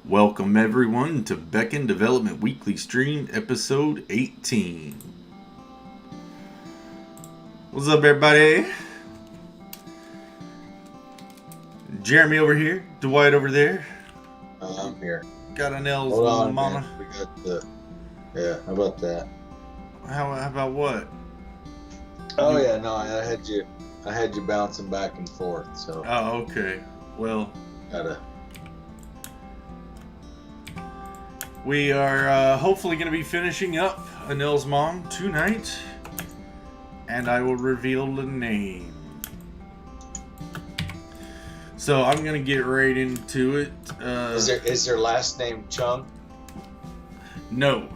Welcome everyone to Beckoned Development Weekly Stream, episode 18. What's up, everybody? Jeremy over here, Dwight over there. I'm here. Got Enelhs Hold on, Mama. man. We got the. Yeah, how about that? How about what? Oh yeah, no, I had you bouncing back and forth. So. Oh, okay. Well, Gotta. we are hopefully going to be finishing up Enelhs Mom tonight, and I will reveal the name. So I'm going to get right into it. Is their last name Chung? No.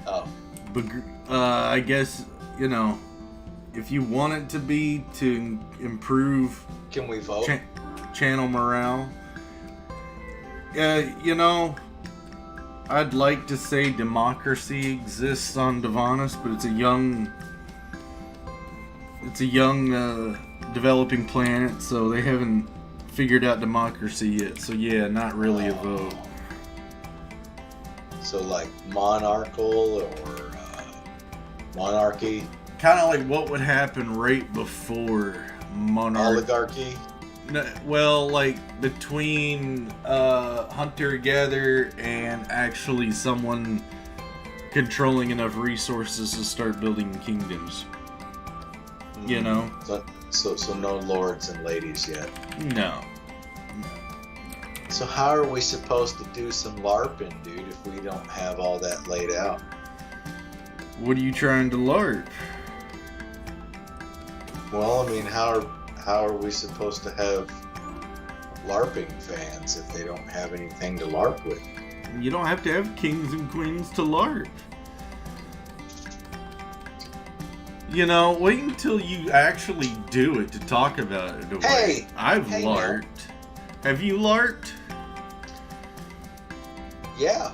Oh. But I guess, if you want it to be to improve Can we vote? Channel morale, I'd like to say democracy exists on Divanis, but it's a young developing planet, so they haven't figured out democracy yet. So yeah, not really a vote. So like monarchical or monarchy? Kind of like what would happen right before monarchy. Oligarchy? Well, like between hunter-gatherer and actually someone controlling enough resources to start building kingdoms. So no lords and ladies yet. No. So how are we supposed to do some LARPing, dude, if we don't have all that laid out? What are you trying to LARP? Well, I mean, how are we supposed to have LARPing fans if they don't have anything to LARP with? You don't have to have kings and queens to LARP. Wait until you actually do it to talk about it. Hey! I've hey, LARPed. Now. Have you LARPed? Yeah.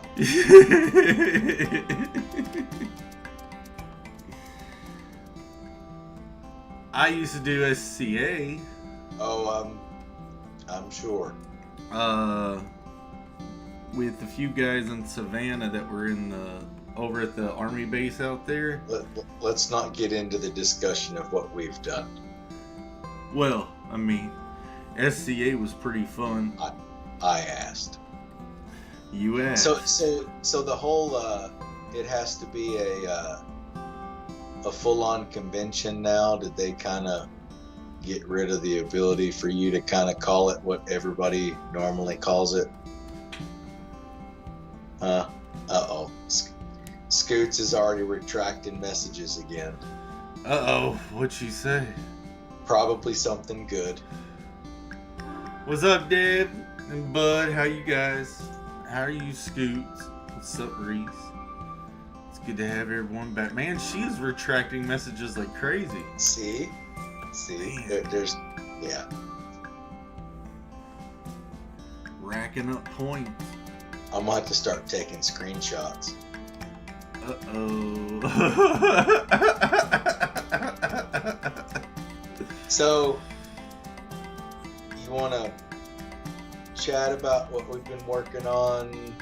I used to do SCA. Oh, I'm sure. With a few guys in Savannah that were over at the army base out there. Let's not get into the discussion of what we've done. Well, I mean, SCA was pretty fun. I asked. You asked. So the whole it has to be a full-on convention now. Did they kind of get rid of the ability for you to kind of call it what everybody normally calls it? Uh-oh. Scoots is already retracting messages again. Uh-oh. What'd she say? Probably something good. What's up, Deb and Bud? How you guys? How are you, Scoots? What's up, Reese? It's good to have everyone back. Man, she is retracting messages like crazy. See? There's, yeah. Racking up points. I'm gonna have to start taking screenshots. Uh-oh. So, you wanna chat about what we've been working on?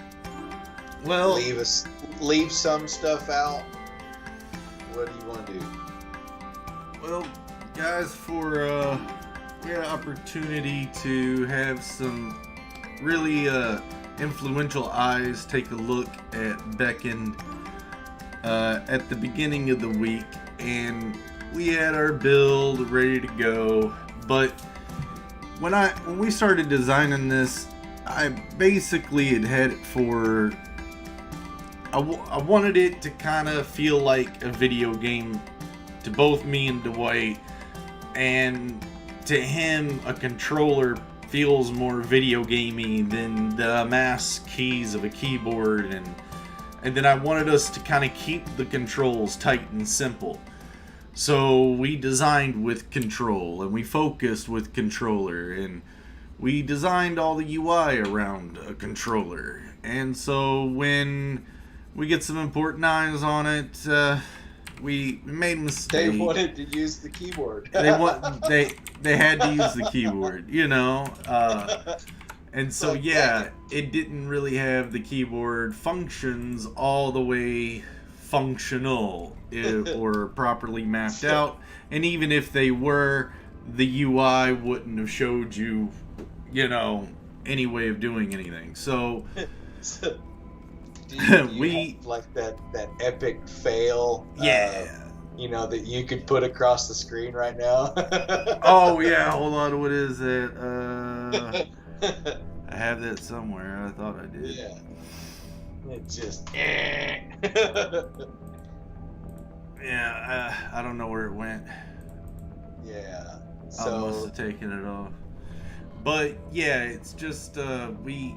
Well, leave some stuff out. What do you want to do? Well, guys, we had an opportunity to have some really influential eyes take a look at Beckoned at the beginning of the week, and we had our build ready to go. But when we started designing this, I basically had it for. I wanted it to kind of feel like a video game to both me and Dwight, and to him, a controller feels more video gamey than the mass keys of a keyboard, and then I wanted us to kind of keep the controls tight and simple. So we designed with control, and we focused with controller, and we designed all the UI around a controller. And so when we get some important eyes on it, we made a mistake. They wanted to use the keyboard. they had to use the keyboard, And so, yeah, it didn't really have the keyboard functions all the way functional or properly mapped out. And even if they were, the UI wouldn't have showed you, any way of doing anything. So, do you have, like that epic fail? Yeah. That you could put across the screen right now. Oh yeah, hold on. What is it? I have that somewhere. I thought I did. Yeah. It just. Yeah, I don't know where it went. Yeah. I must have taken it off. But yeah, it's just we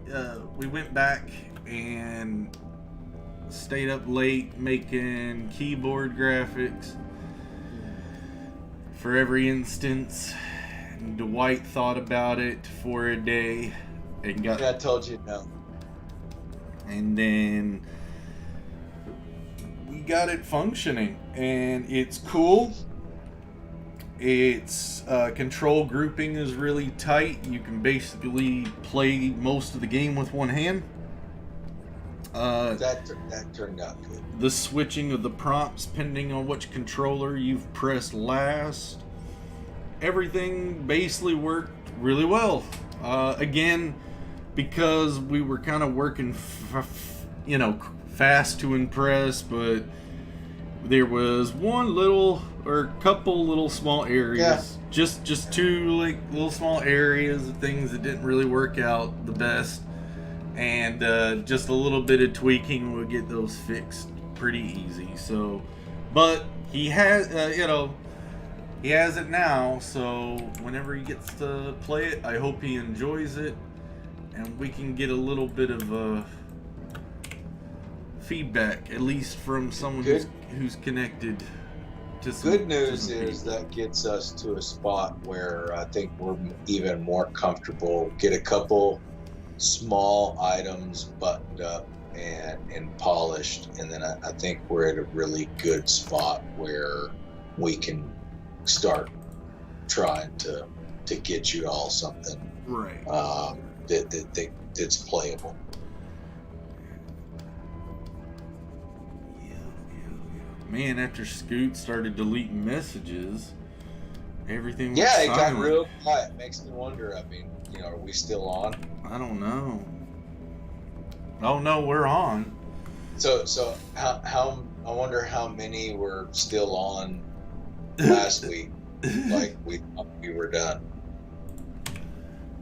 went back and stayed up late making keyboard graphics for every instance. And Dwight thought about it for a day and got. I told you no. And then we got it functioning, and it's cool. Its control grouping is really tight. You can basically play most of the game with one hand. That turned out good. The switching of the prompts depending on which controller you've pressed last. Everything basically worked really well. Again, because we were kind of working, fast to impress, but there was one little or couple little small areas, just two little small areas of things that didn't really work out the best, and just a little bit of tweaking would get those fixed pretty easy. So, but he has, he has it now. So whenever he gets to play it, I hope he enjoys it, and we can get a little bit of feedback, at least from someone who's connected to some. Good news is that gets us to a spot where I think we're even more comfortable. Get a couple small items buttoned up and polished, and then I think we're at a really good spot where we can start trying to get you all something right that's playable. Man, after Scoot started deleting messages, everything was it silent. got real quiet. Makes me wonder. I mean, are we still on? I don't know. Oh no, we're on. So how I wonder how many were still on last week. Like we thought we were done.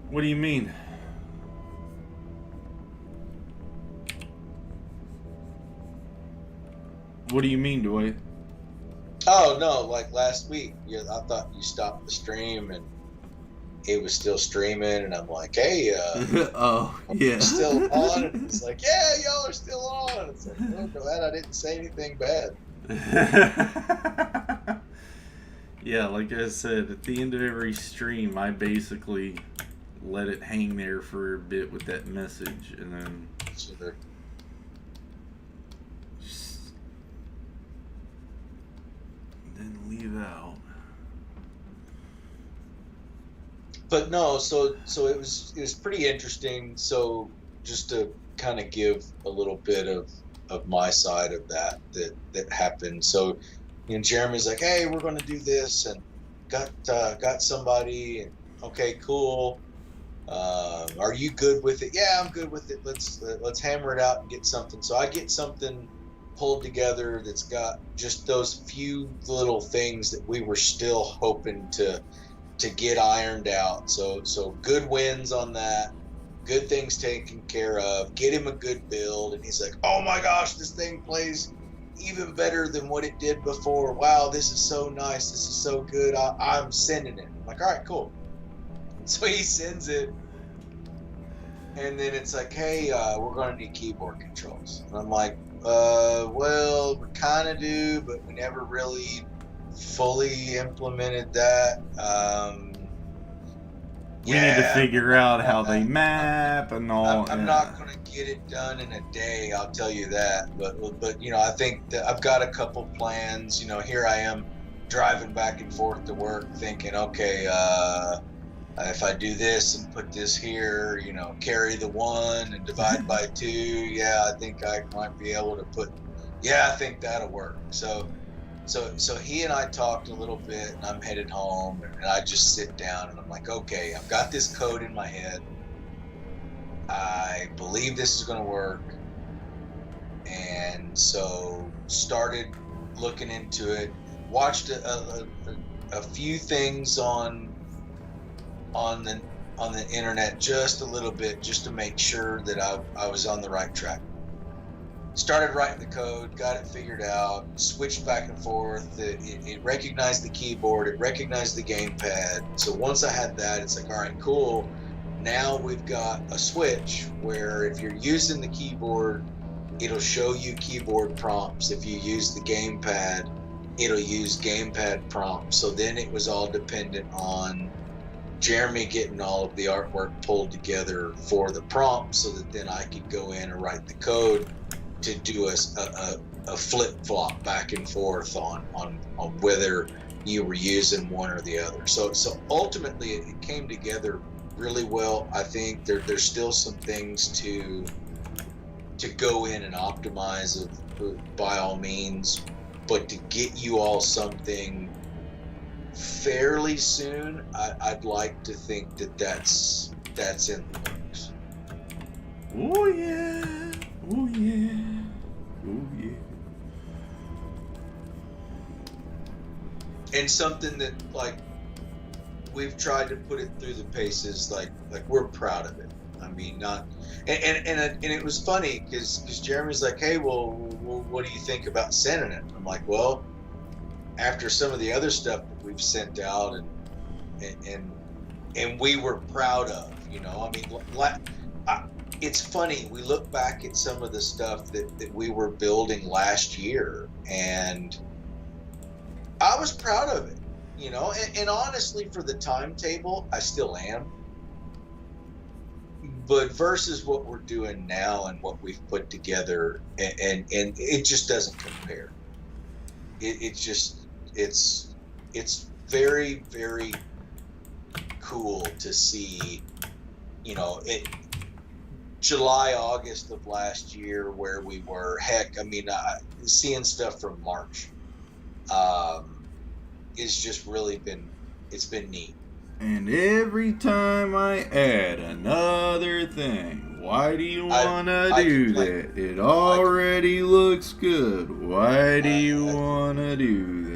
What do you mean? What do you mean, Dwight? Oh no, like last week. Yeah, I thought you stopped the stream and it was still streaming, and I'm like, hey, oh yeah, still on? And it's like, yeah, y'all are still on. It's like, well, glad I didn't say anything bad. Yeah, like I said, at the end of every stream, I basically let it hang there for a bit with that message, and then Sure. then leave out. But no, so it was pretty interesting. So just to kind of give a little bit of my side of that happened. So, Jeremy's like, hey, we're going to do this, and got somebody, and okay, cool. Are you good with it? Yeah, I'm good with it. Let's hammer it out and get something. So I get something pulled together that's got just those few little things that we were still hoping to get ironed out. So good wins on that. Good things taken care of. Get him a good build, and he's like, oh my gosh, this thing plays even better than what it did before. Wow, this is so nice. This is so good. I'm sending it. I'm like, all right, cool. So he sends it, and then it's like, hey, we're going to need keyboard controls. And I'm like, well, we kind of do, but we never really fully implemented that. We need to figure out how they map and all. I'm not going to get it done in a day, I'll tell you that. But I think that I've got a couple plans. Here I am driving back and forth to work thinking, okay, if I do this and put this here, carry the 1 and divide by 2, yeah, I think I might be able to I think that'll work. So he and I talked a little bit, and I'm headed home, and I just sit down and I'm like, okay, I've got this code in my head. I believe this is going to work. And so started looking into it, watched a few things on the internet, just a little bit, just to make sure that I was on the right track. Started writing the code, got it figured out, switched back and forth. It recognized the keyboard, it recognized the gamepad. So once I had that, it's like, all right, cool. Now we've got a switch where if you're using the keyboard, it'll show you keyboard prompts. If you use the gamepad, it'll use gamepad prompts. So then it was all dependent on Jeremy getting all of the artwork pulled together for the prompt, so that then I could go in and write the code to do a flip-flop back and forth on whether you were using one or the other. So ultimately it came together really well. I think there's still some things to go in and optimize by all means, but to get you all something fairly soon, I'd like to think that's in the works. Oh yeah, oh yeah, oh yeah. And something that, like, we've tried to put it through the paces, like we're proud of it. I mean, not, and it was funny because Jeremy's like, hey, well, what do you think about sending it? I'm like, well, after some of the other stuff that we've sent out and we were proud of, I mean, it's funny, we look back at some of the stuff that we were building last year, and I was proud of it, and honestly, for the timetable, I still am. But versus what we're doing now and what we've put together, and it just doesn't compare. It's very, very cool to see, July, August of last year where we were. Heck, I mean, seeing stuff from March is just really it's been neat. And every time I add another thing, why do you want to do that? It already looks good. Why do you want to do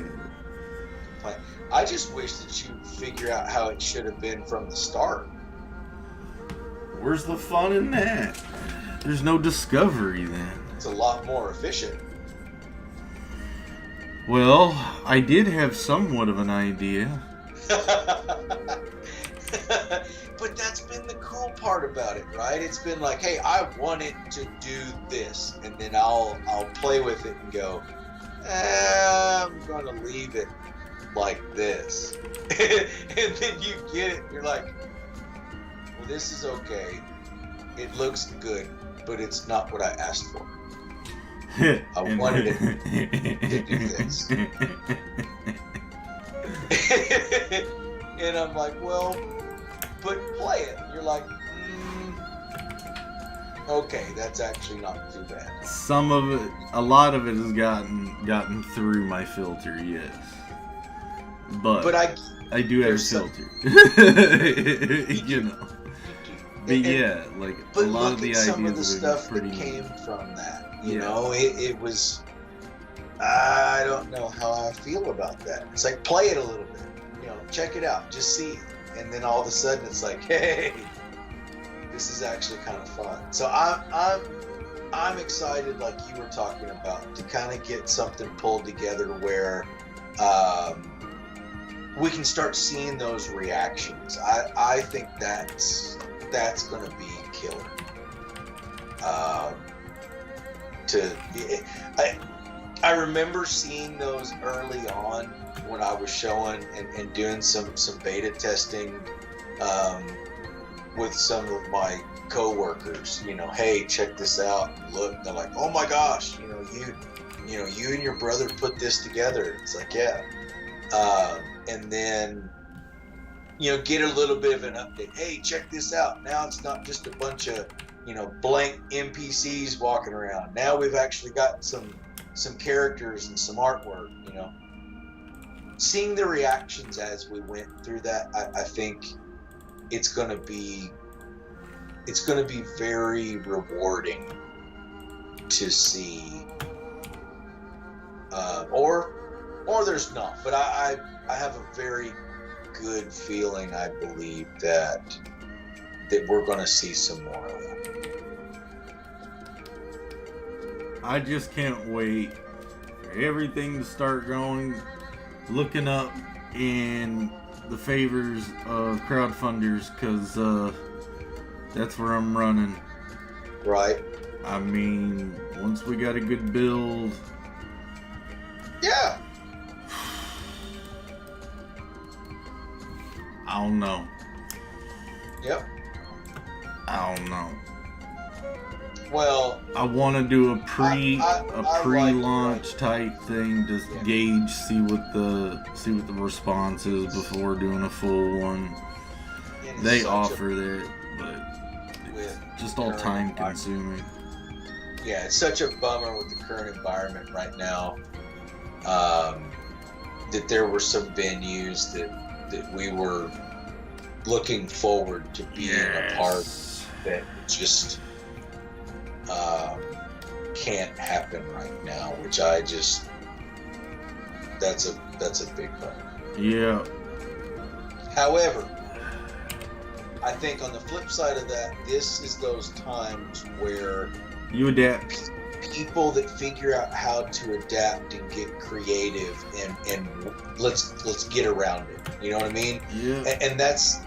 that? I just wish that you figure out how it should have been from the start. Where's the fun in that? There's no discovery then. It's a lot more efficient. Well, I did have somewhat of an idea. But that's been the cool part about it, right? It's been like, hey, I want it to do this, and then I'll play with it and go, I'm going to leave it like this. And then you get it, you're like, well, this is okay. It looks good, but it's not what I asked for. I wanted it to do this. And I'm like, well, but play it. And you're like, okay, that's actually not too bad. Some of it, a lot of it has gotten through my filter, yes. But I do have a filter. But yeah, like but a lot of the ideas some of the stuff that came from that. It was. I don't know how I feel about that. It's like, play it a little bit. Check it out. Just see. And then all of a sudden it's like, hey, this is actually kind of fun. So I'm excited, like you were talking about, to kind of get something pulled together where we can start seeing those reactions. I think that's going to be killer. I remember seeing those early on when I was showing and doing some beta testing with some of my co-workers. Hey, check this out. Look, they're like, oh my gosh, you and your brother put this together. It's like, yeah. And then get a little bit of an update. Hey, check this out. Now it's not just a bunch of, blank NPCs walking around. Now we've actually got some characters and some artwork, Seeing the reactions as we went through that, I think it's going to be very rewarding to see, or there's not, but I have a very good feeling. I believe that we're going to see some more of that. I just can't wait for everything to start looking up in the favors of crowdfunders, because that's where I'm running. Right. I mean, once we got a good build. Yeah. I don't know. Yep. I don't know. Well, I want to do a pre-launch type thing to gauge, see what the response is before doing a full one. They offer that, but it's just all time consuming. Yeah, it's such a bummer with the current environment right now. That there were some venues that we were looking forward to being a part that just can't happen right now, which that's a big bummer. Yeah. However, I think on the flip side of that, this is those times where you adapt. People that figure out how to adapt and get creative and let's get around it. You know what I mean? Yeah. And that's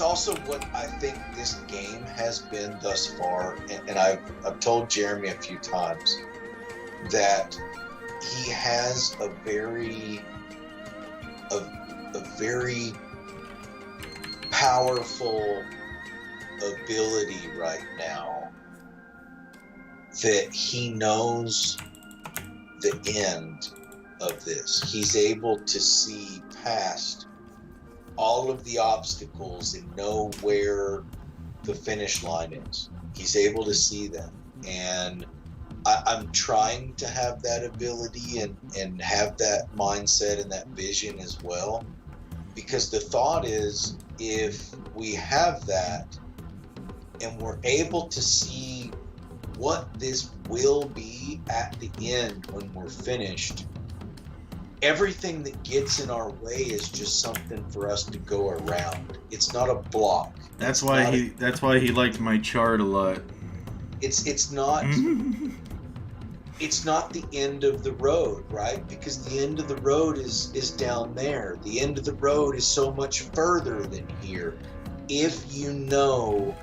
also what I think this game has been thus far. And I've told Jeremy a few times that he has a very powerful ability right now, that he knows the end of this. He's able to see past all of the obstacles and know where the finish line is. He's able to see them. And I'm trying to have that ability and have that mindset and that vision as well. Because the thought is, if we have that and we're able to see what this will be at the end when we're finished, everything that gets in our way is just something for us to go around. It's not a block. That's why he liked my chart a lot. It's not it's not the end of the road, right? Because the end of the road is down there. The end of the road is so much further than here. If you know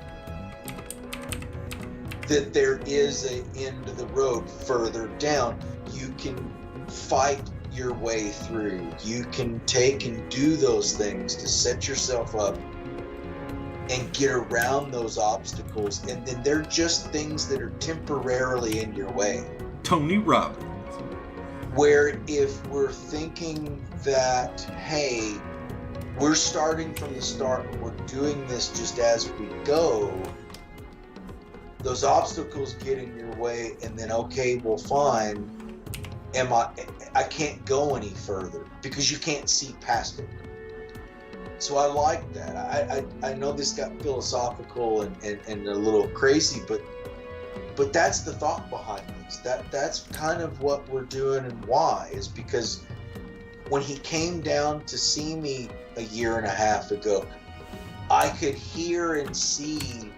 that there is an end of the road further down, you can fight your way through. You can take and do those things to set yourself up and get around those obstacles, and then they're just things that are temporarily in your way. Tony Robbins. Where if we're thinking that, hey, we're starting from the start and we're doing this just as we go, those obstacles get in your way, and then, okay, well, fine, I can't go any further because you can't see past it. So I like that. I know this got philosophical and a little crazy, but that's the thought behind this. That's kind of what we're doing, and why is because when he came down to see me a year and a half ago, I could hear and see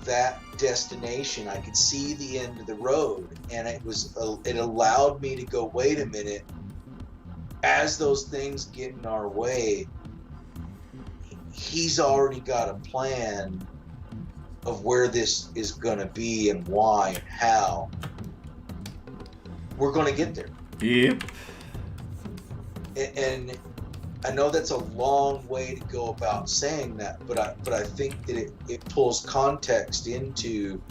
that destination. I could see the end of the road, and it allowed me to go, wait a minute, as those things get in our way, he's already got a plan of where this is going to be and why and how we're going to get there. Yep. And I know that's a long way to go about saying that, but I think that it pulls context into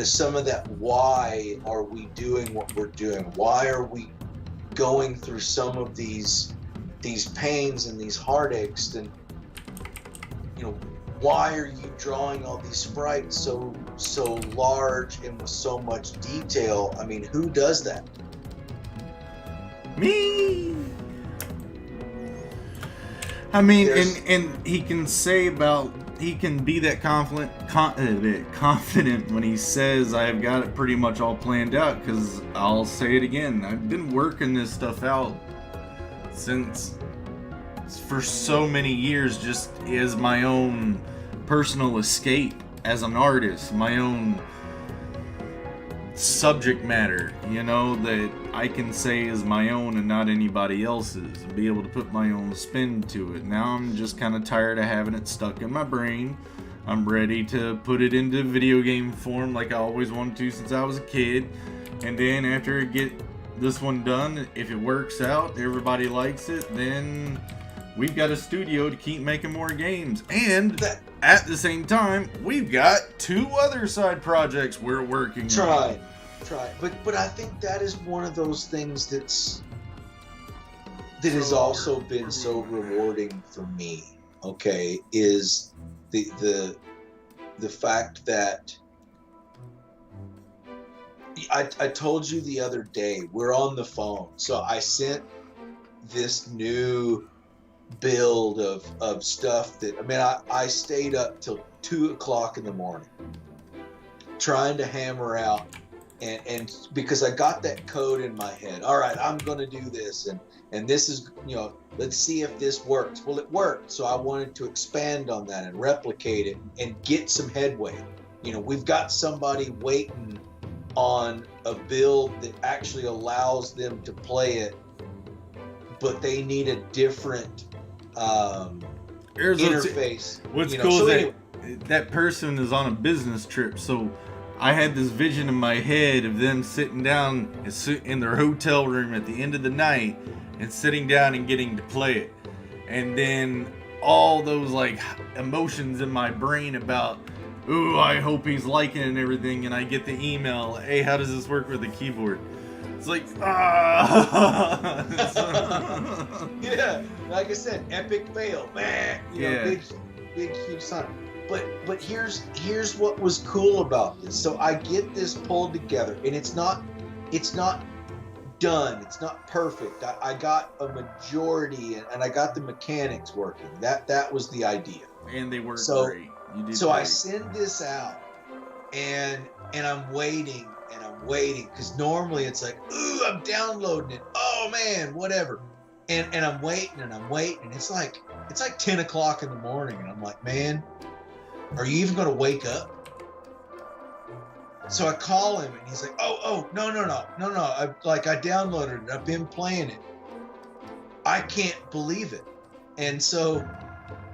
some of that. Why are we doing what we're doing? Why are we going through some of these these pains and these heartaches, then, you know, why are you drawing all these sprites so large and with so much detail? I mean, who does that? Me. I mean, and he can say about, he can be that confident when he says, I've got it pretty much all planned out, because I'll say it again, I've been working this stuff out for so many years, just as my own personal escape as an artist, my own subject matter, you know, that I can say is my own and not anybody else's, and be able to put my own spin to it. Now I'm just kind of tired of having it stuck in my brain. I'm ready to put it into video game form like I always wanted to since I was a kid. And then after I get this one done, if it works out, everybody likes it, then we've got a studio to keep making more games. And at the same time, we've got 2 other side projects we're working on. But I think that is one of those things that has also been so rewarding for me. Okay, is the fact that I told you the other day, we're on the phone, so I sent this new build of stuff that, I mean, I stayed up till 2 o'clock in the morning trying to hammer out, and because I got that code in my head. All right, I'm going to do this, and this is, you know, let's see if this works. Well, it worked, so I wanted to expand on that and replicate it and get some headway. You know, we've got somebody waiting on a build that actually allows them to play it, but they need a different interface. What's cool is that person is on a business trip, so I had this vision in my head of them sitting down in their hotel room at the end of the night and sitting down and getting to play it. And then all those like emotions in my brain about, ooh, I hope he's liking it and everything, and I get the email, hey, how does this work with the keyboard? It's like, yeah, like I said, epic fail, man. You know, big huge sign. But here's what was cool about this. So I get this pulled together, and it's not done. It's not perfect. I got a majority, and I got the mechanics working. That was the idea. And they worked great. You did so great. I send this out, and I'm waiting. And I'm waiting, because normally it's like, ooh, I'm downloading it. Oh man, whatever. And I'm waiting and I'm waiting. And it's like 10 o'clock in the morning. And I'm like, man, are you even going to wake up? So I call him, and he's like, oh, no. I downloaded it. I've been playing it. I can't believe it. And so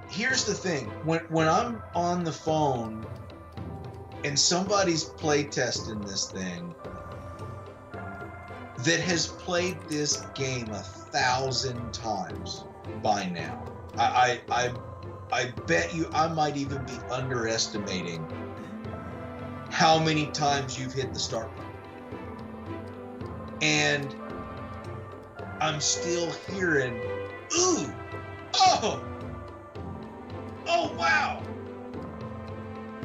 here's the thing. When I'm on the phone and somebody's play testing this thing that has played this game 1,000 times by now, I bet you I might even be underestimating how many times you've hit the start button. And I'm still hearing, ooh, oh wow.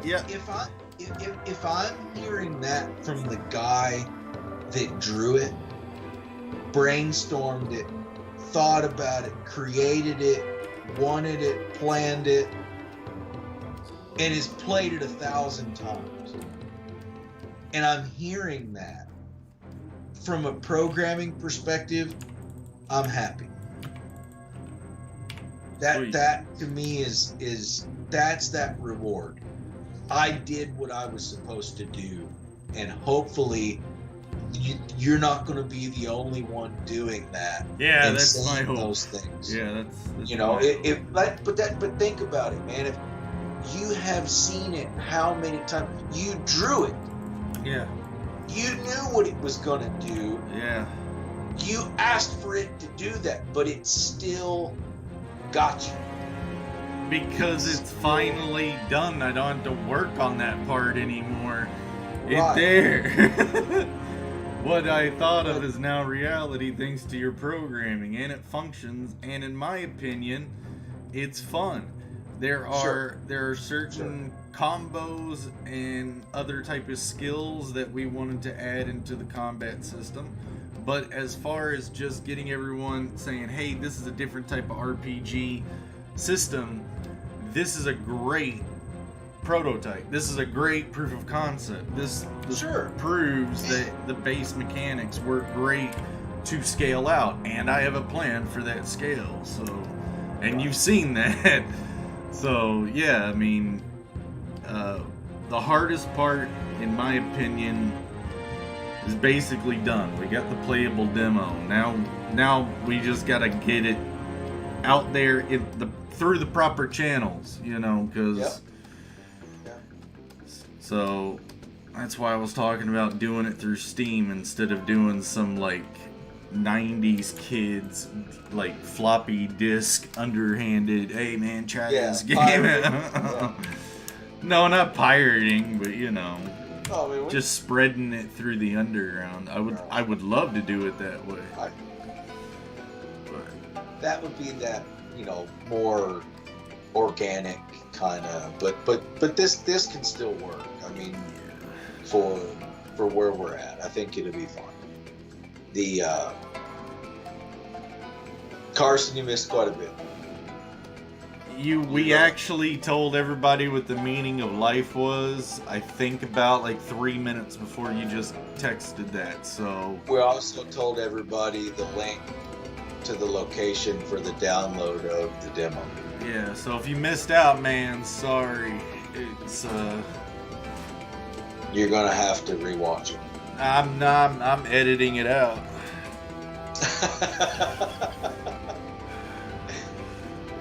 Yeah. If I'm hearing that from the guy that drew it, brainstormed it, thought about it, created it, wanted it, planned it, and has played it 1,000 times, and I'm hearing that from a programming perspective, I'm happy. That to me is that's that reward. I did what I was supposed to do, and hopefully you're not going to be the only one doing that. Yeah, that's my hope. Those things. Yeah, that's you know, but think about it, man. If you have seen it, how many times you drew it? Yeah. You knew what it was going to do. Yeah. You asked for it to do that, but it still got you. Because it's finally done. I don't have to work on that part anymore. Right. It's there. what I thought of is now reality thanks to your programming, and it functions, and in my opinion, it's fun. There are certain combos and other type of skills that we wanted to add into the combat system. But as far as just getting everyone saying, hey, this is a different type of RPG system, this is a great prototype. This is a great proof of concept. This proves that the base mechanics work great to scale out, and I have a plan for that scale. So, and you've seen that. So yeah, I mean, the hardest part, in my opinion, is basically done. We got the playable demo. Now we just gotta get it out there through the proper channels, because. So that's why I was talking about doing it through Steam instead of doing some like 90s kids like floppy disk underhanded, hey man, try this game. No, not pirating, but just spreading it through the underground. I would love to do it that way. That would be that, more organic kind of, but this can still work. I mean, for where we're at, I think it'll be fun. The Carson, you missed quite a bit. We actually told everybody what the meaning of life was, I think about like 3 minutes before you just texted that. So we also told everybody the link to the location for the download of the demo. Yeah, so if you missed out, man, sorry. It's you're gonna have to rewatch it. I'm editing it out.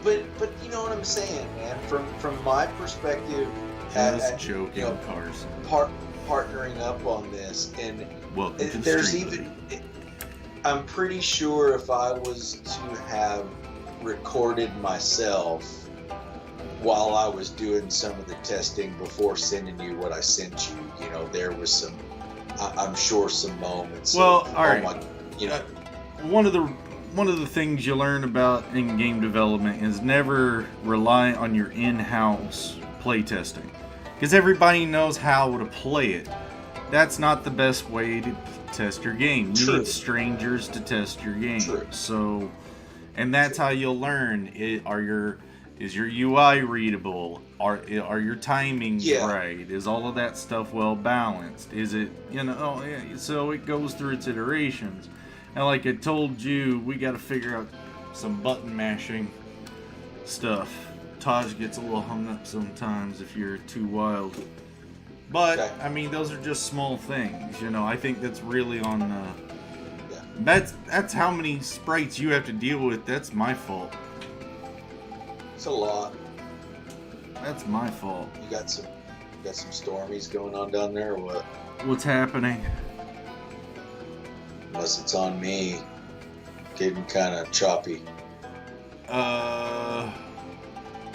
but you know what I'm saying, man. From my perspective, just joking, Carson. Partnering up on this, and welcome to there's Street even. I'm pretty sure if I was to have recorded myself while I was doing some of the testing before sending you what I sent you, there was some, I'm sure, some moments. Well, all right. One of the things you learn about in game development is never rely on your in-house playtesting, because everybody knows how to play it. That's not the best way to test your game. You need strangers to test your game. So, and that's how you'll learn. Is your UI readable? Are your timings right? Is all of that stuff well balanced? Is it, so it goes through its iterations. And like I told you, we got to figure out some button mashing stuff. Taj gets a little hung up sometimes if you're too wild. But, I mean, those are just small things, I think that's really on, that's how many sprites you have to deal with. That's my fault. It's a lot. That's my fault. You got some stormies going on down there, or what? What's happening? Unless it's on me, getting kind of choppy.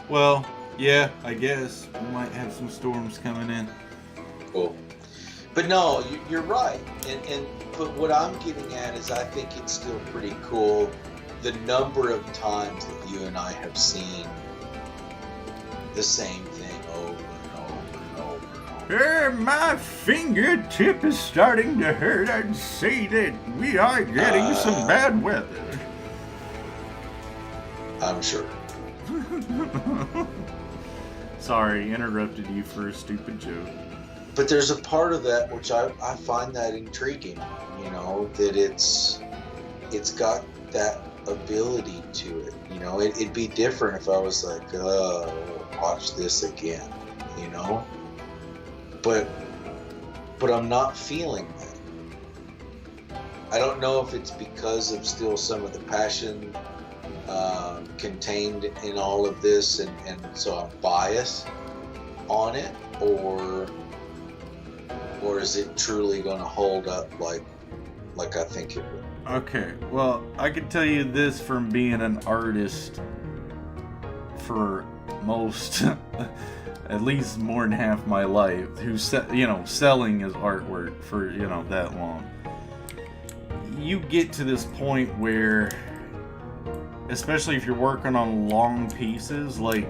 Well, yeah, I guess we might have some storms coming in. Cool. But no, you're right. But what I'm getting at is I think it's still pretty cool the number of times that you and I have seen the same thing over and over and over and over. My fingertip is starting to hurt. I'd say that we are getting some bad weather. I'm sure. Sorry, interrupted you for a stupid joke. But there's a part of that which I find that intriguing, that it's got that ability to it. It'd be different if I was like, watch this again, But I'm not feeling that. I don't know if it's because of still some of the passion contained in all of this, and so I'm biased on it, or is it truly going to hold up like I think it will? Okay, well, I can tell you this from being an artist for most, at least more than half my life, who's selling his artwork for that long. you get to this point where, especially if you're working on long pieces, like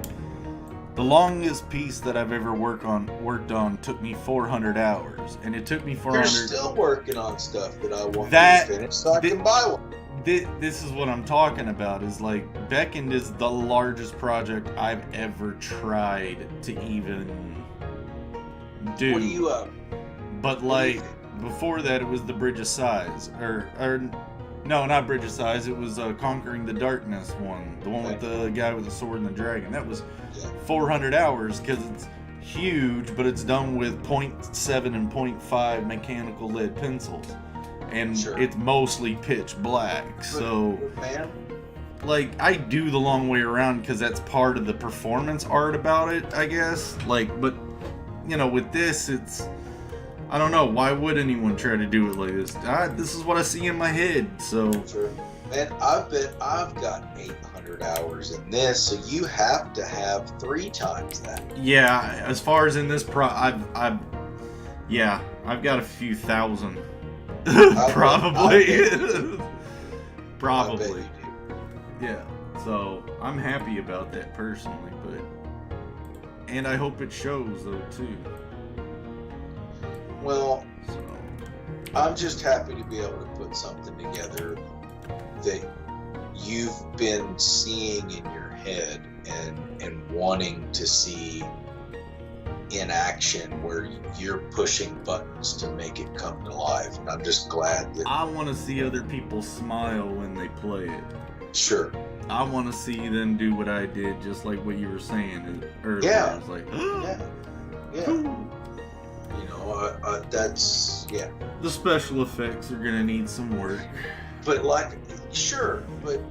the longest piece that I've ever worked on took me 400 hours, and it took me 400. You're still working on stuff that I want to finish, so I can buy one. This is what I'm talking about. Is like Beckoned is the largest project I've ever tried to even do. What do you But like before that, it was the Bridge of Sighs, or no, not Bridge of Sighs. It was Conquering the Darkness one, the one with the guy with the sword and the dragon. That was 400 hours because it's huge, but it's done with 0.7 and 0.5 mechanical lead pencils, and it's mostly pitch black. So, like, I do the long way around because that's part of the performance art about it, I guess. Like, but you know, with this, it's, I don't know. Why would anyone try to do it like this? This is what I see in my head. So, man, I've got 800 hours in this, so you have to have 3 times that. Yeah, as far as in this I've got a few thousand. Probably. Probably. I bet you do. Yeah. So I'm happy about that personally, and I hope it shows though too. Well, I'm just happy to be able to put something together that you've been seeing in your head and wanting to see in action, where you're pushing buttons to make it come to life. And I'm just glad that I want to see other people smile when they play it. Sure. I want to see them do what I did, just like what you were saying earlier. Yeah. I was like, yeah. You know, that's The special effects are gonna need some work. But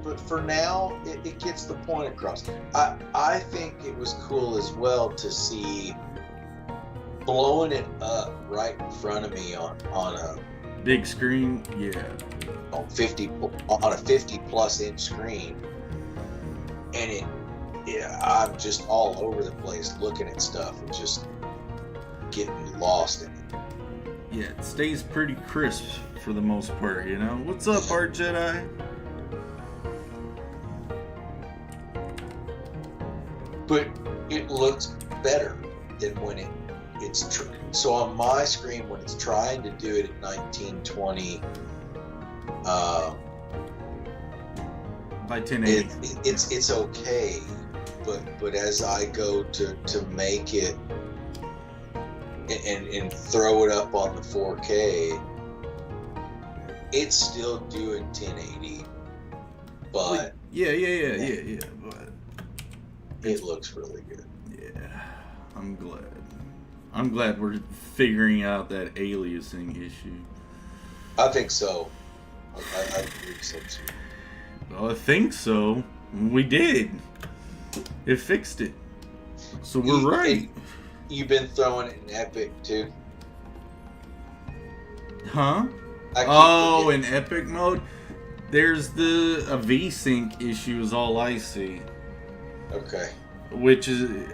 but for now, it gets the point across. I think it was cool as well to see blowing it up right in front of me on a big screen. On a 50 plus inch screen, and I'm just all over the place looking at stuff and just getting lost in it. Yeah, it stays pretty crisp for the most part, you know. What's up, Art Jedi? But it looks better than when it's so on my screen when it's trying to do it at 1920 by 1080. It's okay, but as I go to make it and throw it up on the 4K, it's still doing 1080, but yeah, but it looks really good. Yeah, I'm glad we're figuring out that aliasing issue. I think so. I agree so too. Well, I think so. We did. It fixed it. So we're right. You've been throwing it in Epic too? Huh? In Epic mode? There's a VSync issue is all I see. Okay. Which is,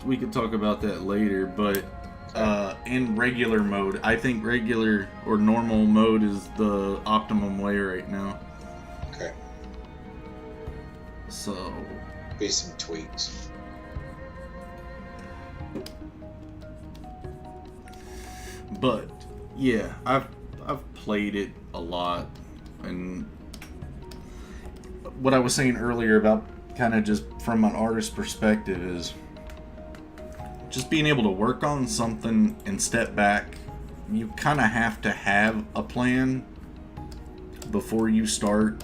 we could talk about that later, but in regular mode, I think regular or normal mode is the optimum way right now. Okay. So. Be some tweaks. But yeah, I've played it a lot, and what I was saying earlier about kind of just from an artist's perspective is just being able to work on something and step back. You kind of have to have a plan before you start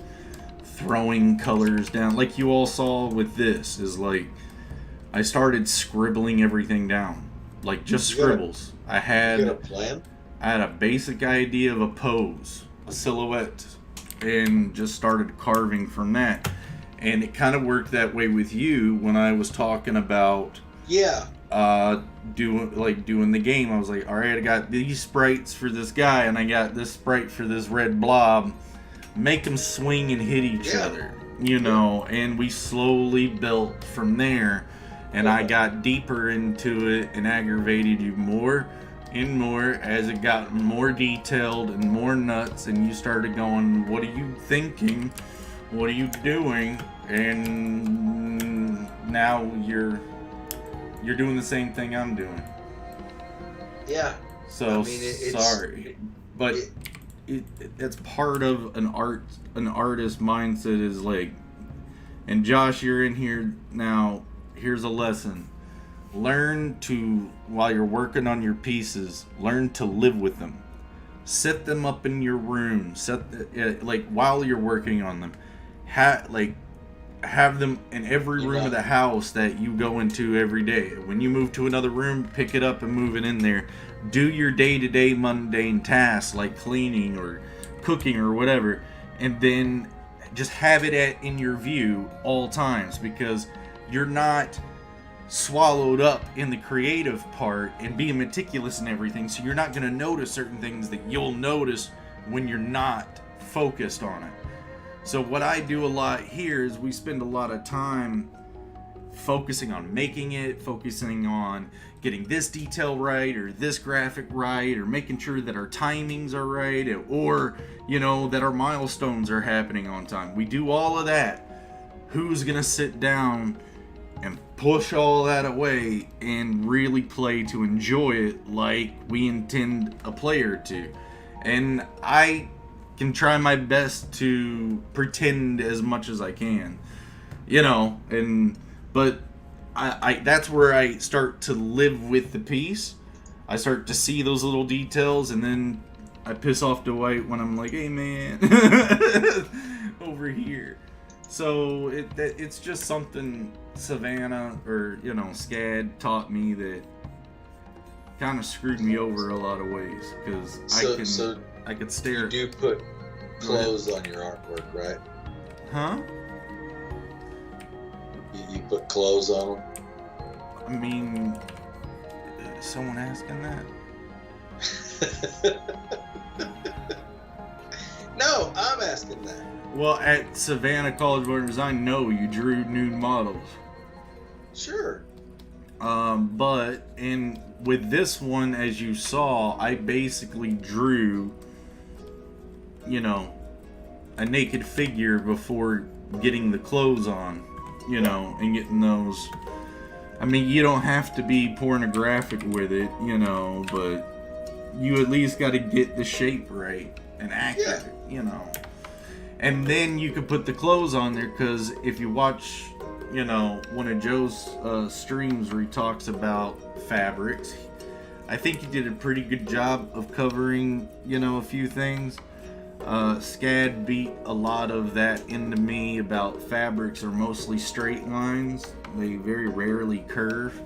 throwing colors down. Like you all saw with this, is like I started scribbling everything down, like just scribbles. I had a plan. I had a basic idea of a pose, a silhouette, and just started carving from that. And it kind of worked that way with you when I was talking about doing the game. I was like, all right, I got these sprites for this guy, and I got this sprite for this red blob. Make them swing and hit each other, you know. And we slowly built from there. And I got deeper into it and aggravated you more. and more as it got more detailed and more nuts, and you started going, what are you thinking? What are you doing? And now you're doing the same thing I'm doing. Yeah. So I mean, sorry, but it's part of an artist mindset is like, and Josh, you're in here now. Here's a lesson. Learn to, while you're working on your pieces, learn to live with them. Set them up in your room. Like while you're working on them. Have them in every room of the house that you go into every day. When you move to another room, pick it up and move it in there. Do your day-to-day mundane tasks like cleaning or cooking or whatever, and then just have it in your view all times, because you're not swallowed up in the creative part and being meticulous in everything, so you're not going to notice certain things that you'll notice when you're not focused on it. So what I do a lot here is we spend a lot of time focusing on making it, focusing on getting this detail right or this graphic right, or making sure that our timings are right, or that our milestones are happening on time. We do all of that. Who's gonna sit down and push all that away and really play to enjoy it like we intend a player to? And I can try my best to pretend as much as I can, but I that's where I start to live with the piece. I start to see those little details, and then I piss off Dwight when I'm like, hey man, over here. So it's just something Savannah or Scad taught me that kind of screwed me over a lot of ways, because I could stare. You do put clothes on your artwork, right? Huh? You put clothes on them? I mean, is someone asking that? No, I'm asking that. Well, at Savannah College of Art and Design, no, you drew nude models. Sure. But with this one, as you saw, I basically drew, a naked figure before getting the clothes on, and getting those. I mean, you don't have to be pornographic with it, but you at least got to get the shape right and accurate, And then you could put the clothes on there, because if you watch, one of Joe's streams where he talks about fabrics, I think he did a pretty good job of covering, a few things. Scad beat a lot of that into me about fabrics are mostly straight lines. They very rarely curve.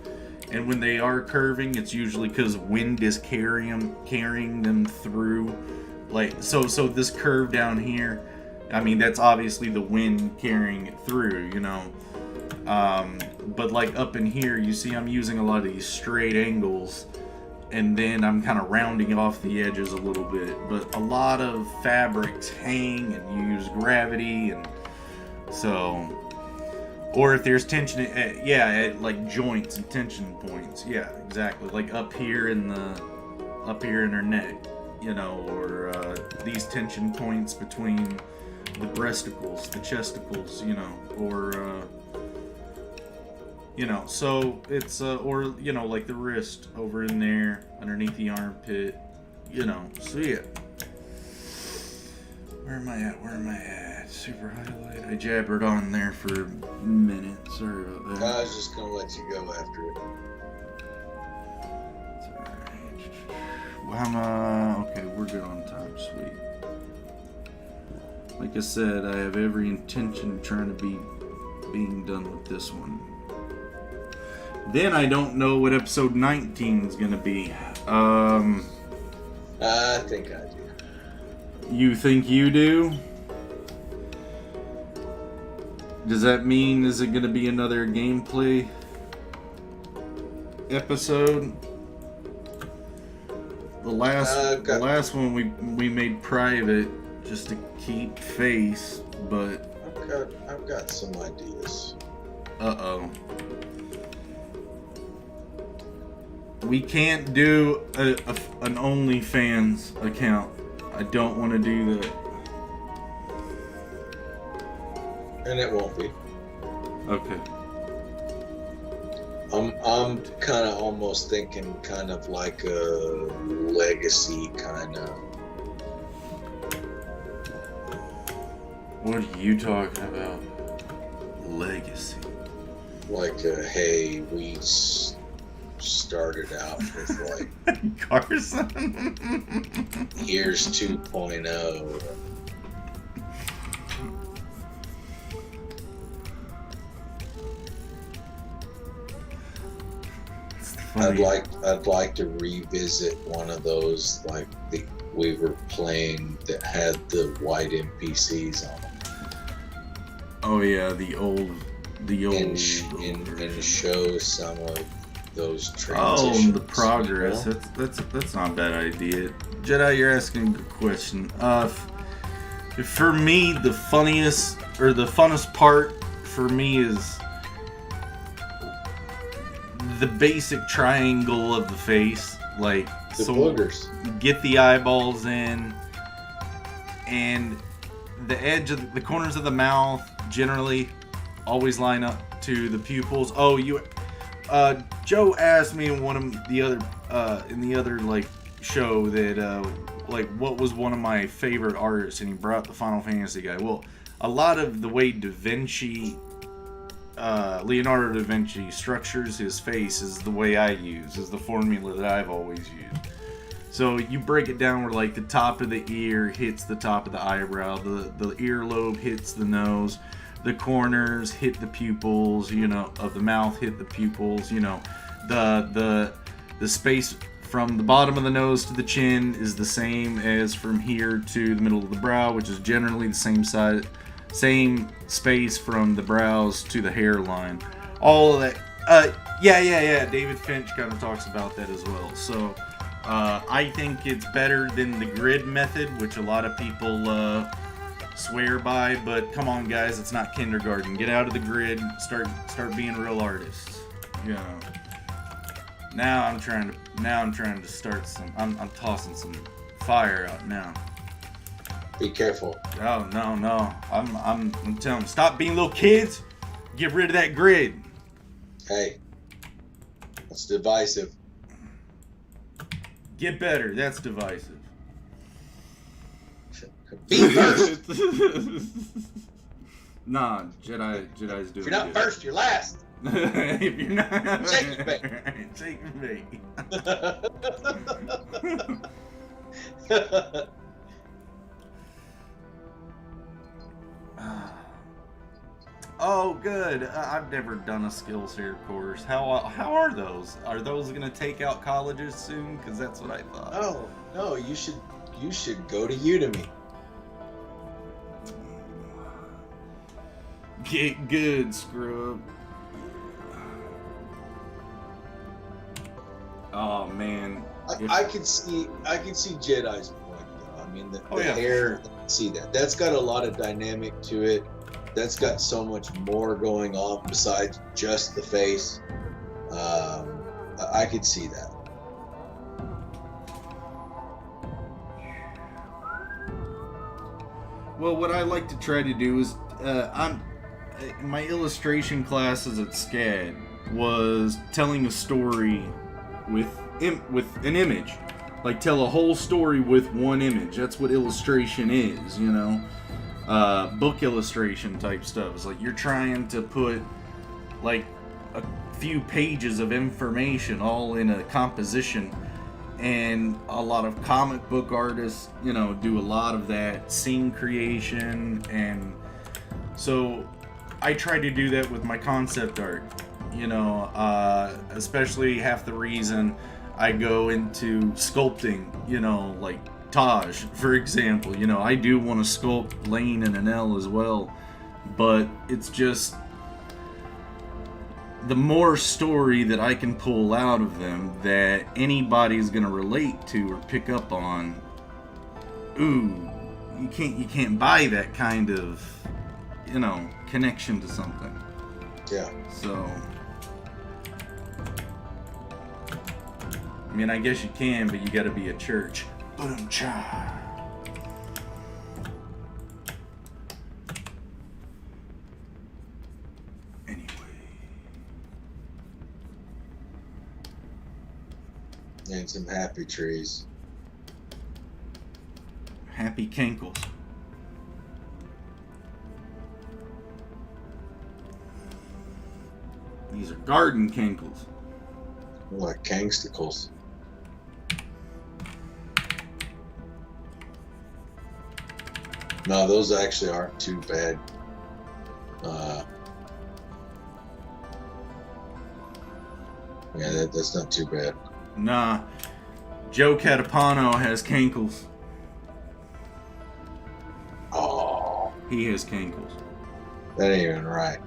And when they are curving, it's usually because wind is carrying them through. So this curve down here, I mean, that's obviously the wind carrying it through, But like up in here, you see I'm using a lot of these straight angles, and then I'm kind of rounding off the edges a little bit. But a lot of fabrics hang, and you use gravity, and so, or if there's tension, at like joints and tension points, yeah, exactly, like up here in her neck, or these tension points between the breasticles, the chesticles, or so it's or like the wrist over in there underneath the armpit, so yeah. Where am I at? Super highlight. I jabbered on there for a minute. Sorry about that. I was just gonna let you go after it. It's alright. Okay, we're good on time. Sweet. Like I said, I have every intention of trying to be being done with this one. Then I don't know what episode 19 is gonna be. I think I do. You think you do? Does that mean, is it gonna be another gameplay episode? The last one we made private just to keep face, but I've got some ideas. Uh-oh. We can't do an OnlyFans account. I don't want to do that. And it won't be. Okay. I'm kind of almost thinking kind of like a legacy kind of. What are you talking about? Legacy. Like, hey, we started out with like Carson. here's 2.0. I'd like to revisit one of those like we were playing that had the white NPCs on them. Oh yeah, the old and show some of those transitions. Oh, the progress. You know? That's not a bad idea. Jedi, you're asking a good question. For me, the funnest part for me is the basic triangle of the face, like the boogers. Get the eyeballs in, and the edge of the corners of the mouth generally always line up to the pupils. Oh, Joe asked me in one of the other in the other like show that like what was one of my favorite artists, and he brought up the Final Fantasy guy. Well, a lot of the way Leonardo da Vinci structures his face is the way I use, is the formula that I've always used. So you break it down where like the top of the ear hits the top of the eyebrow, the earlobe hits the nose, the corners hit the pupils, of the mouth hit the pupils, the space from the bottom of the nose to the chin is the same as from here to the middle of the brow, which is generally the same space from the brows to the hairline. All of that. Yeah. David Finch kind of talks about that as well. So I think it's better than the grid method, which a lot of people swear by. But come on, guys, it's not kindergarten. Get out of the grid. Start being real artists. Now I'm trying to start some. I'm tossing some fire out now. Be careful. Oh no. I'm telling them, stop being little kids. Get rid of that grid. Hey, that's divisive. Get better. That's divisive. Be first. Nah, Jedi's doing. If you're not first, you're last. If you're not, shake your bait. Shake your bait. Oh, good. I've never done a skills here course. How are those? Are those gonna take out colleges soon? Because that's what I thought. No. You should go to Udemy. Get good, scrub. Oh man. I can see Jedi's point though. I mean the hair. See that? That's got a lot of dynamic to it. That's got so much more going on besides just the face. I could see that. Well, what I like to try to do is, my illustration classes at SCAD was telling a story with an image. Like, tell a whole story with one image. That's what illustration is, book illustration type stuff. It's like you're trying to put like a few pages of information all in a composition, and a lot of comic book artists do a lot of that scene creation, and so I try to do that with my concept art, especially half the reason I go into sculpting, like Taj, for example. I do want to sculpt Lane and Enel as well, but it's just the more story that I can pull out of them that anybody's gonna relate to or pick up on. Ooh, you can't buy that kind of connection to something. Yeah. So mean, I guess you can, but you gotta be a church. Ba-dum-cha. Anyway. And some happy trees. Happy cankles. These are garden cankles. Like gangsticles. No, those actually aren't too bad. Yeah, that's not too bad. Nah. Joe Catapano has cankles. Oh, He has cankles. that ain't even right.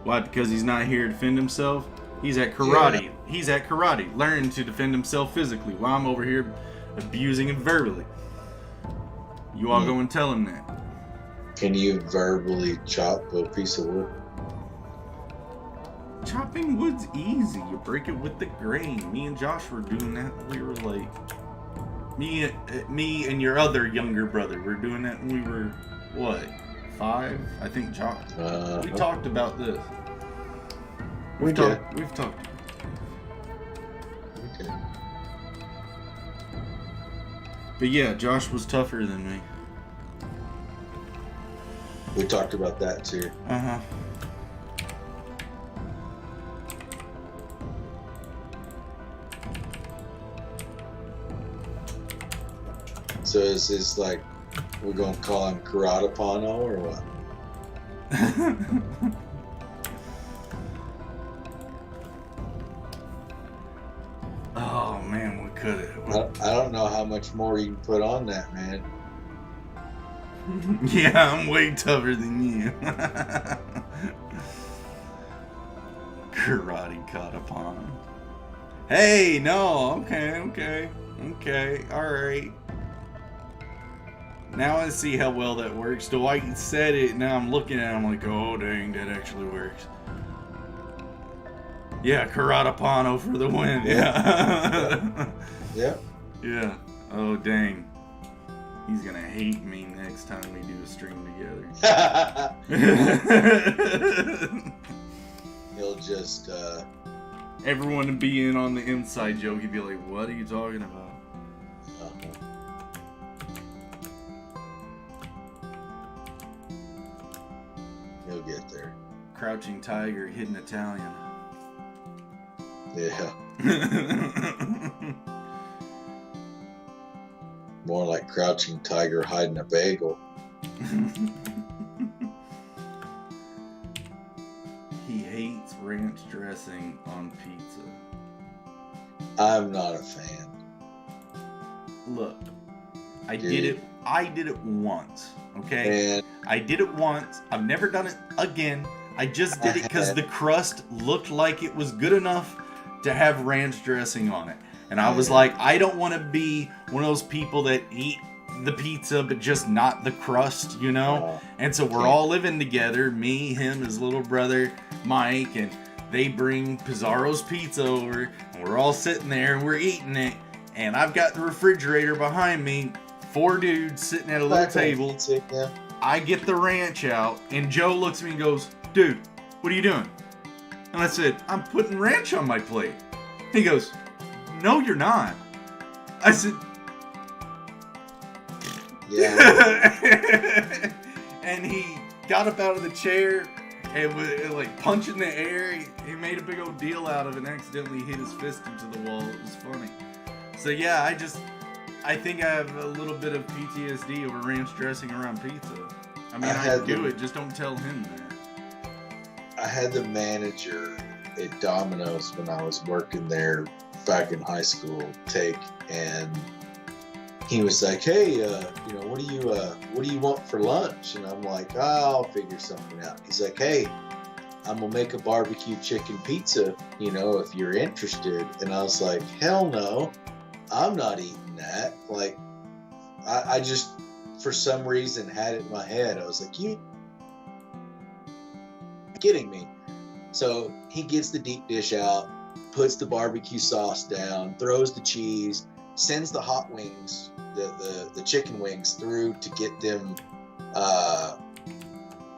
Why? Because he's not here to defend himself? He's at karate. Yeah. He's at karate, learning to defend himself physically, while I'm over here abusing him verbally. You all go and tell him that. Can you verbally chop a piece of wood? Chopping wood's easy. You break it with the grain. Me and Josh were doing that. We were like, me and your other younger brother were doing that when we were, what, 5? I think Josh. We talked about this. We've talked. Okay. But yeah, Josh was tougher than me. We talked about that too. Uh-huh. So is this like, we're gonna call him Karate Pano or what? Oh man, we could have. I don't know how much more you can put on that, man. Yeah, I'm way tougher than you. Karate caught upon him. Hey, no, okay, alright. Now I see how well that works. Dwight said it, now I'm looking at it, I'm like, oh dang, that actually works. Yeah, Karate Pano for the win. Yeah. Yeah. Yeah. Oh dang. He's gonna hate me next time we do a stream together. He'll just Everyone would be in on the inside joke. He'd be like, what are you talking about? He'll get there. Crouching Tiger, Hidden Italian. Yeah. More like Crouching Tiger hiding a bagel. He hates ranch dressing on pizza. I'm not a fan. Look, I did it once, okay? And I did it once. I've never done it again. I just did it because the crust looked like it was good enough to have ranch dressing on it. And I was like, I don't want to be one of those people that eat the pizza but just not the crust, you know? And so we're all living together, me, him, his little brother, Mike, and they bring Pizarro's pizza over, and we're all sitting there and we're eating it. And I've got the refrigerator behind me, 4 dudes sitting at a little table. I get the ranch out, and Joe looks at me and goes, dude, what are you doing? And I said, I'm putting ranch on my plate. He goes, no, you're not. I said, yeah. And he got up out of the chair and was like punching the air. He made a big old deal out of it and accidentally hit his fist into the wall. It was funny. So yeah, I think I have a little bit of PTSD over ranch dressing around pizza. I mean, I do it, just don't tell him that. I had the manager at Domino's when I was working there back in high school and he was like, hey, what do you want for lunch? And I'm like, I'll figure something out. He's like, hey, I'm gonna make a barbecue chicken pizza, if you're interested. And I was like, hell no, I'm not eating that. Like, I just, for some reason, had it in my head. I was like, you kidding me? So he gets the deep dish out, puts the barbecue sauce down, throws the cheese, sends the hot wings, the chicken wings through to get them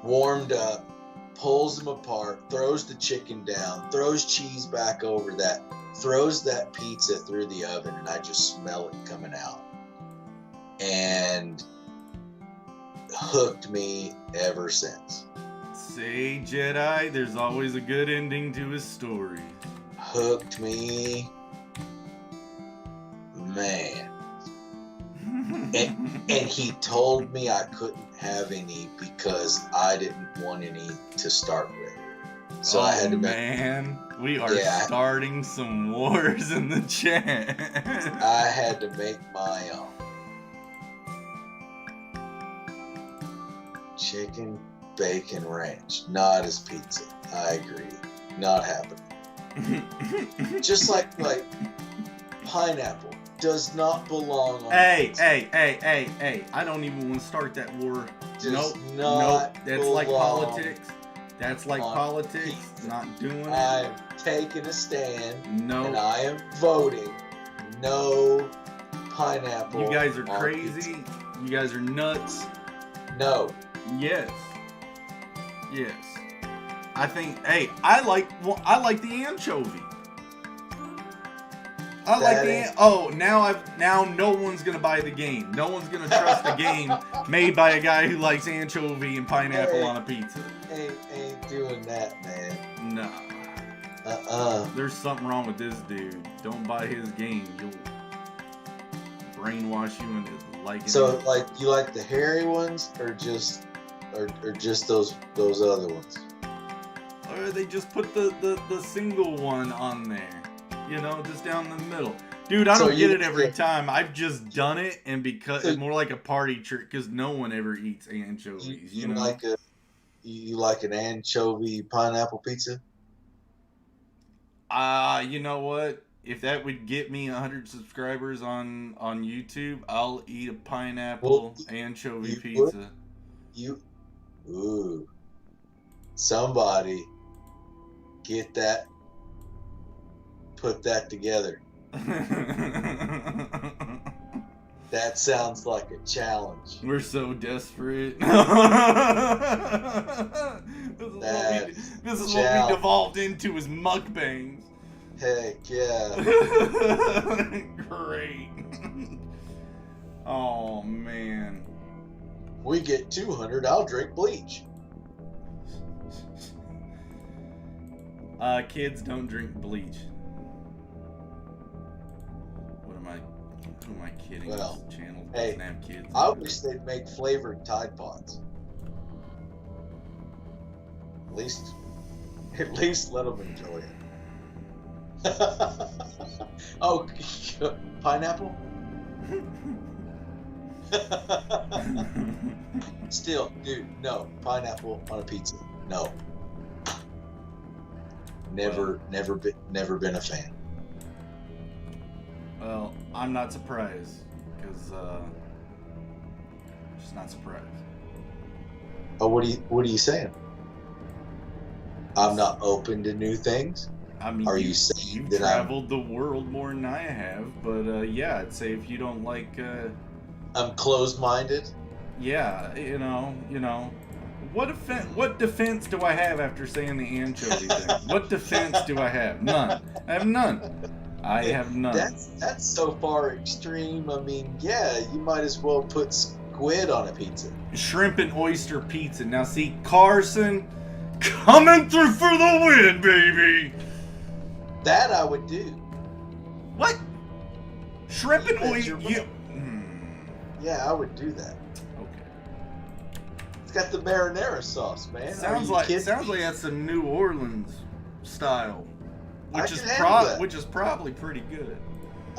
warmed up, pulls them apart, throws the chicken down, throws cheese back over that, throws that pizza through the oven, and I just smell it coming out. And hooked me ever since. Say, Jedi, there's always a good ending to his story. Hooked me, man. and he told me I couldn't have any because I didn't want any to start with. So I had to we are starting some wars in the chat. I had to make my own. Chicken bacon ranch, not as pizza. I agree. Not happening. Just like pineapple does not belong on pizza. Hey. I don't even want to start that war. Nope. That's like politics. That's like politics. Pizza. Not doing it. I'm taking a stand. No. And I am voting no pineapple. You guys are crazy. Pizza. You guys are nuts. No. Yes. I think. Hey, I like the anchovy. Now no one's gonna buy the game. No one's gonna trust a game made by a guy who likes anchovy and pineapple on a pizza. Ain't doing that, man. Nah. There's something wrong with this dude. Don't buy his game. You'll brainwash you into liking it. So, like, you like the hairy ones, or just those other ones? Or they just put the single one on there. You know, just down the middle. Dude, I don't get it every time. I've just done it, and because it's more like a party trick, because no one ever eats anchovies. You know? You like an anchovy pineapple pizza? You know what? If that would get me 100 subscribers on YouTube, I'll eat a pineapple anchovy pizza. Ooh. Somebody get that. Put that together. That sounds like a challenge. We're so desperate. This is what we devolved into as mukbangs. Heck yeah. Great. Oh man. We get 200, I'll drink bleach. Kids don't drink bleach. Who am I kidding? Well, this channel hey, doesn't have kids. I wish they'd make flavored Tide Pods. At least let them enjoy it. Oh, pineapple? Still, dude, no. Pineapple on a pizza. No. Never been a fan. Well, I'm not surprised, because just not surprised. Oh, what are you saying? I'm not open to new things? I mean, are you saying you've that traveled the world more than I have, but yeah, I'd say if you don't like I'm closed-minded? Yeah, you know. What defense do I have after saying the anchovy thing? What defense do I have? None. I have none. That's so far extreme. I mean, yeah, you might as well put squid on a pizza. Shrimp and oyster pizza. Now see, Carson coming through for the win, baby. That I would do. What? Shrimp and oyster? Yeah, I would do that. Okay. It's got the marinara sauce, man. Sounds like that's a New Orleans style. Which is probably pretty good.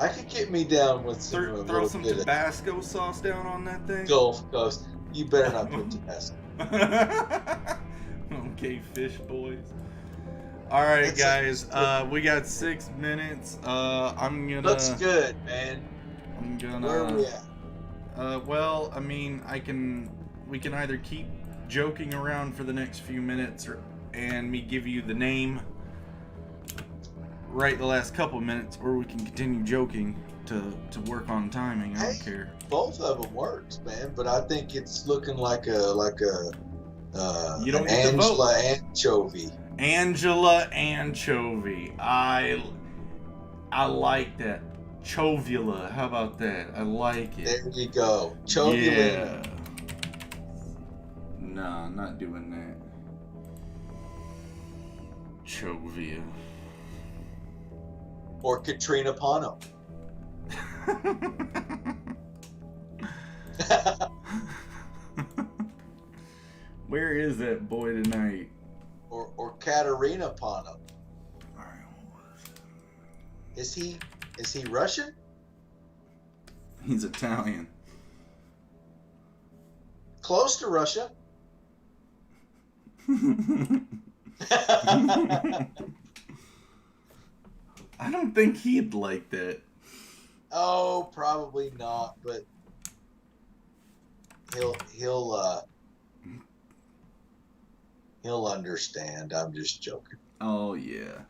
I could get me down with some throw some Tabasco sauce down on that thing. Gulf Coast. You better not put Tabasco. Okay, fish boys. All right, guys. We got 6 minutes. I'm gonna. Looks good, man. I'm gonna. Where are we at? Well, I mean, we can either keep joking around for the next few minutes, and me give you the name right the last couple minutes, or we can continue joking to work on timing. I don't care. Both of them works, man. But I think it's looking like a You don't an get to vote. Angela Anchovy. Angela Anchovy. I like that. Chovula. How about that? I like it. There you go. Chovula. Yeah. Nah, not doing that. Chovia. Or Katrina Pano. Where is that boy tonight? Or Katerina Pano. Alright. Is he Russian? He's Italian. Close to Russia. I don't think he'd like that. Oh, probably not, but he'll understand. I'm just joking. Oh yeah.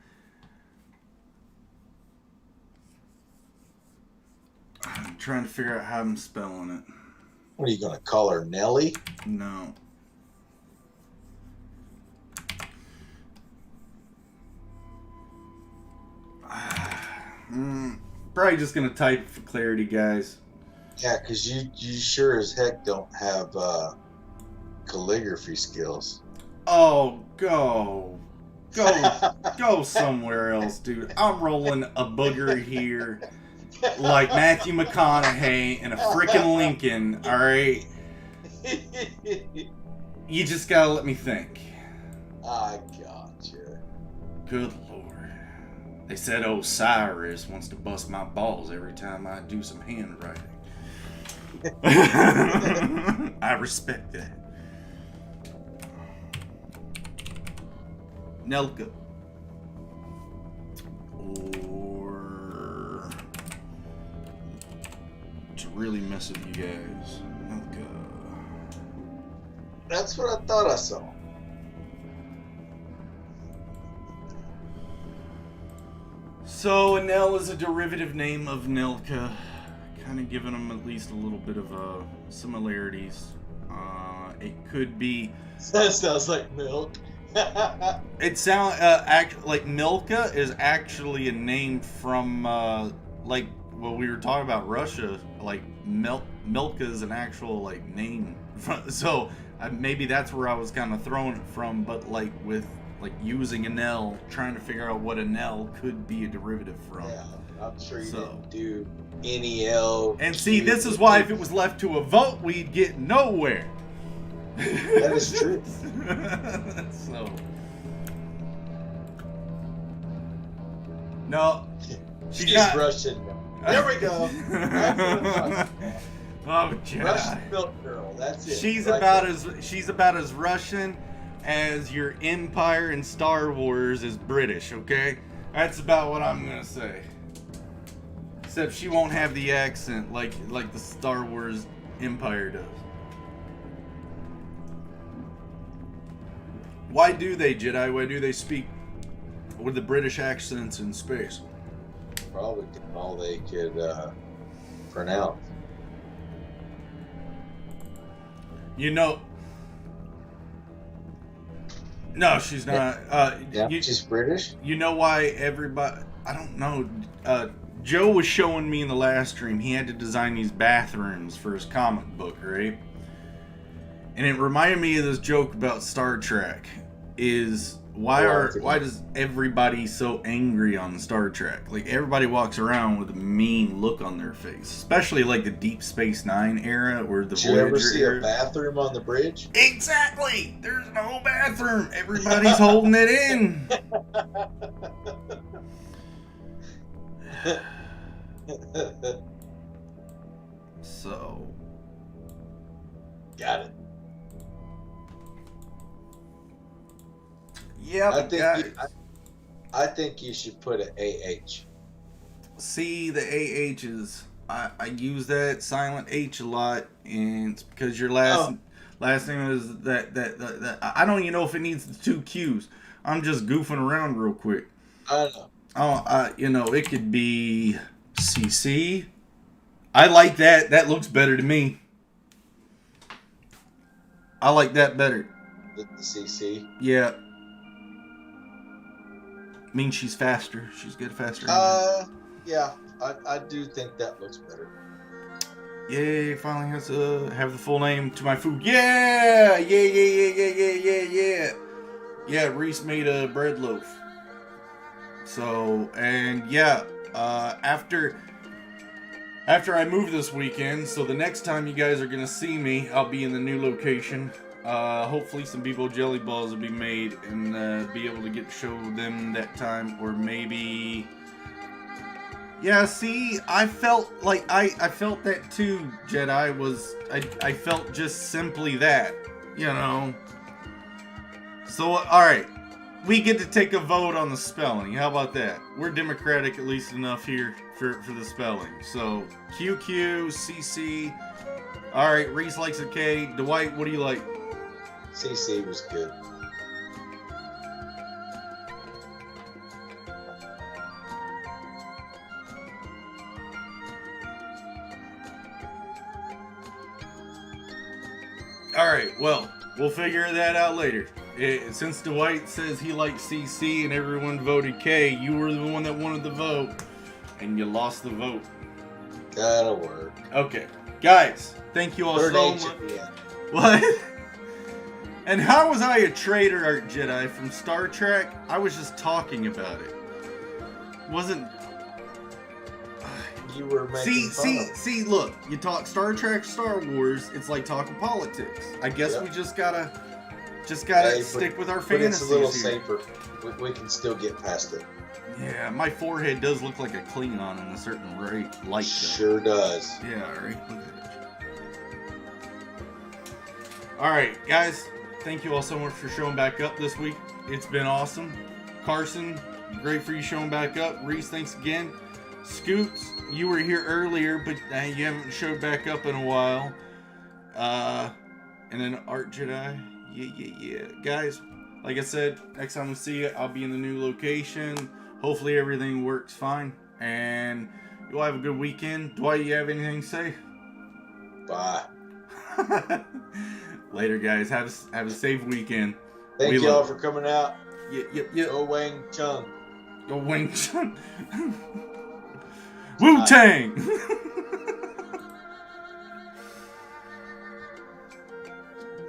I'm trying to figure out how I'm spelling it. What are you gonna call her, Nelly? No. Probably just gonna type for clarity, guys. Yeah, because you sure as heck don't have calligraphy skills. Oh, go somewhere else, dude. I'm rolling a booger here like Matthew McConaughey in a frickin' Lincoln, alright? You just gotta let me think. I gotcha. Good lord. They said Osiris wants to bust my balls every time I do some handwriting. I respect that. Nelka. Or to really mess with you guys. Nelka. That's what I thought I saw. So Enel is a derivative name of Nelka, kind of giving them at least a little bit of similarities. It could be. That sounds like milk. It sounds like Milka is actually a name from like what we were talking about Russia. Like Milka is an actual like name. So maybe that's where I was kind of throwing it from. But like with like using Enel, trying to figure out what Enel could be a derivative from. Yeah, I'm sure you didn't do Enel. And see, this is why if it was left to a vote, we'd get nowhere. That is true. So. No. She's Russian. There we go. Oh, God. Russian milk girl. That's it. She's right about as Russian as your Empire in Star Wars is British, okay? That's about what I'm gonna say. Except she won't have the accent like the Star Wars Empire does. Why do they, Jedi? Why do they speak with the British accents in space? Probably all they could pronounce. You know. No, she's not. Yeah, she's British. You know why everybody? I don't know. Joe was showing me in the last stream. He had to design these bathrooms for his comic book, right? And it reminded me of this joke about Star Trek. Why does everybody so angry on Star Trek? Like everybody walks around with a mean look on their face, especially like the Deep Space Nine era or the Did you ever see a bathroom on the bridge? Exactly. There's no bathroom. Everybody's holding it in. So. Got it. Yeah, I think you should put an AH. See, the AHs, I use that silent H a lot, and it's because your last name is that I don't even know if it needs the two Q's. I'm just goofing around real quick. I know. Oh, it could be CC. I like that. That looks better to me. I like that better. The CC. Yeah. Means she's faster. She's got a faster engine. Yeah. I do think that looks better. Yay, finally has to have the full name to my food. Yeah! Yeah. Yeah, Reese made a bread loaf. So, and yeah, after I move this weekend, so the next time you guys are gonna see me, I'll be in the new location. Hopefully some Bebo jelly balls will be made and be able to get to show them that time, or maybe. Yeah, see, I felt like I felt that too, Jedi. I felt just simply that, So, alright. We get to take a vote on the spelling. How about that? We're democratic at least enough here for the spelling. So, QQ, CC. Alright, Reese likes a K. Dwight, what do you like? CC was good. Alright, well, we'll figure that out later. Since Dwight says he likes CC and everyone voted K, you were the one that wanted the vote, and you lost the vote. That'll work. Okay. Guys, thank you all so much. What? And how was I a traitor, Art Jedi, from Star Trek? I was just talking about it. Wasn't... You were making See, look, you talk Star Trek, Star Wars, it's like talking politics. I guess we just gotta stick with our fantasies. It's a little safer. We can still get past it. Yeah, my forehead does look like a Klingon in a certain light. Sure does. Yeah, alright. Alright, guys, thank you all so much for showing back up this week. It's been awesome. Carson, great for you showing back up. Reese, thanks again. Scoots, you were here earlier, but you haven't showed back up in a while. And then Art Jedi, yeah. Guys, like I said, next time we see you, I'll be in the new location. Hopefully everything works fine, and you'll have a good weekend. Dwight, you have anything to say? Bye. Later, guys. Have a safe weekend. Thank you all for coming out. Yep. Go Wang Chung. Go Wang Chung. Wu-Tang!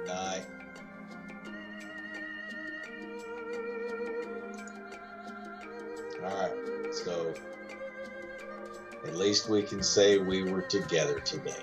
Night. Alright, so at least we can say we were together today.